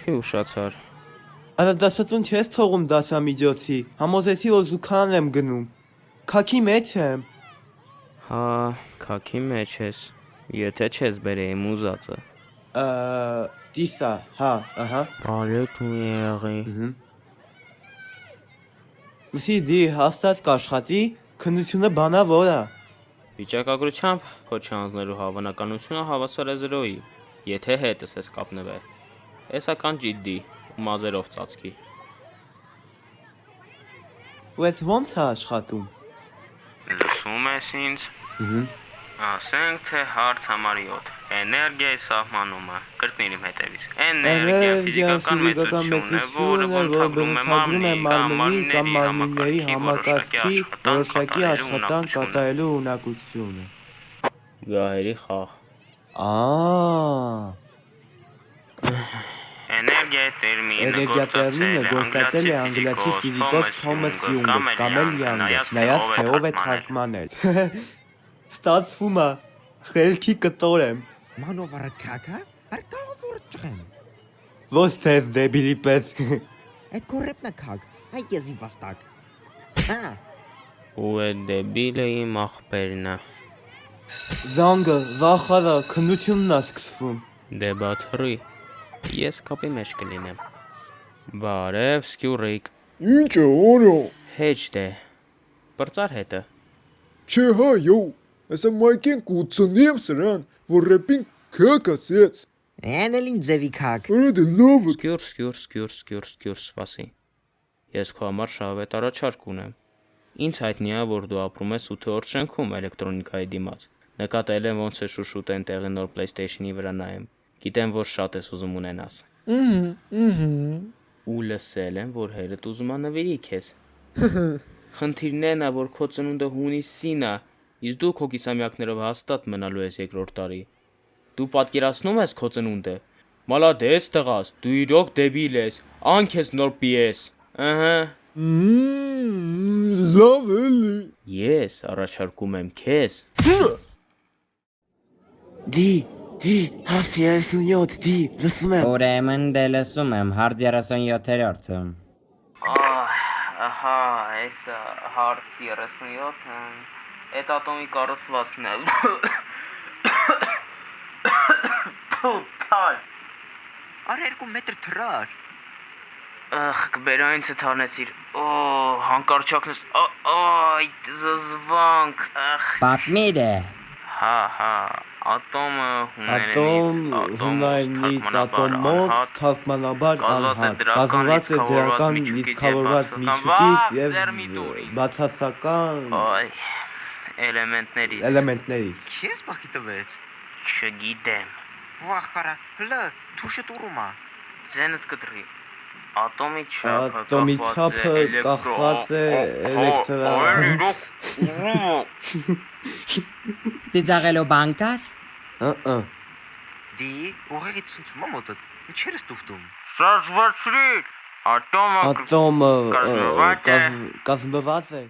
Քի ուշացար։ Արադասածուն չես թողում դասամիջոցի, համոզեցի, որ զուքան եմ գնում, քաքի մեջ եմ։ Հա, քաքի մեջ ես, եթե չես բերեի մուզածը։ Դիսա, հա, ահա։ Բարեք մի եղի։ Ուսի դի հաստատ կաշխատի, քննությունը բանավոր է։ Վիճակագրությամբ քո չանձնելու հավանականությունը հավասար է 0-ի, եթե հետս ես կապնվել։ Հեսական ջիդդի ու մազերով ծածկի։ Ու ես ո՞նց է աշխատում։ Լսում ես ինձ։ Ասենք թե հարց համարի 7. Էներգիայի սահմանումը, կրկնիր իմ հետևից։ Էներգիան ֆիզիկական մեծություն է, որը բնութագրում է մարմնի կամ մարմինների համակարգի որոշակի աշխատանք կատարելու ունակությունը։ Գահերի խաղ։ Էներգիա տերմինը գործածել է անգլիացի ֆիզիկոս Թոմաս Յունգը կամ էլ Յանգը, նայած թե ով է թարգմանել։ Ստացվում է, խելքի կտոր եմ։ Մանովարը քակա, արկավ որ ճղեմ։ Ոչ թե դեբիլի պես։ Այդ կորեպնա քակ, հայ եզի վաստակ։ Հա։ Ու է դեբիլը իմ աղբերն է։ Զանգը, վախարա, քննությունն է սկսվում։ Դե բաթռի, ես կապի մեջ կլինեմ։ Բարև, սկյուրիկ։ Ինչ է, օրո։ Հեչ դե, պրծար հետը։ Չէ հա, յո, ասա մայքեն կուծնիեմ սրան, որ ռեպին քակ ասեց։ Էնելին ձևի քակ։ Արա դե լավը։ Սկյուր, սպասի։ Ես քո համար շահավետ առաջարկ ունեմ։ Ինձ հայտնի է, որ դու ապրում ես 8-րդ շենքում էլեկտրոնիկայի դիմաց։ Նկատել եմ ոնց է շուշուտ են տեղի նոր PlayStation-ի վրա նայեմ։ Գիտեմ, որ շատ ես ուզում ունենաս։ Ու լսել եմ, որ հերդ ուզում է նվիրի քեզ։ Խնդիրն է, որ քո ծնունդը հունիսին է, իսկ դու քո կիսամյակներով հաստատ մնալու ես երկրորդ տարի։ Դու պատկերացնում ես քո ծնունդը։ Մալադես տղաս, դու իրոք դեբիլ ես, անքես նոր պիես։ Ահա։ Լավ էլի։ Ես առաջարկում եմ քեզ։ Դի, հասի 37, դի, լսում եմ։ Ուրեմն դե լսում եմ, հարց 37-րդը։ Ահա, այս հարց 37-ը, այդ ատոմի կառուցվածքն է։ Թալ։ Արա 2 մետր թրար։ Բերա ինձ թանեցիր։ Հանկարճակնես։ Այ զզվանք։ Պատմիր է։ Հա, ատոմը հունարենից ատոմով թարգմանաբար անհատ, կազմված է դրական լիցքավորված միջուկից և բացասական էլեմենտներից։ Քեզ բախի տվեց։ Չգիտեմ։ Վախարա, հլը, թուշը տուրումա։ Ձենդ կտրի։ Ատոմի չափը կախված է Ծիծաղելով բանկար։ Դի, ուղեղի ցնցումա մոտդ, ինչեր ես տուֆտում։ Շարժվացրիր, ատոմը կազմված է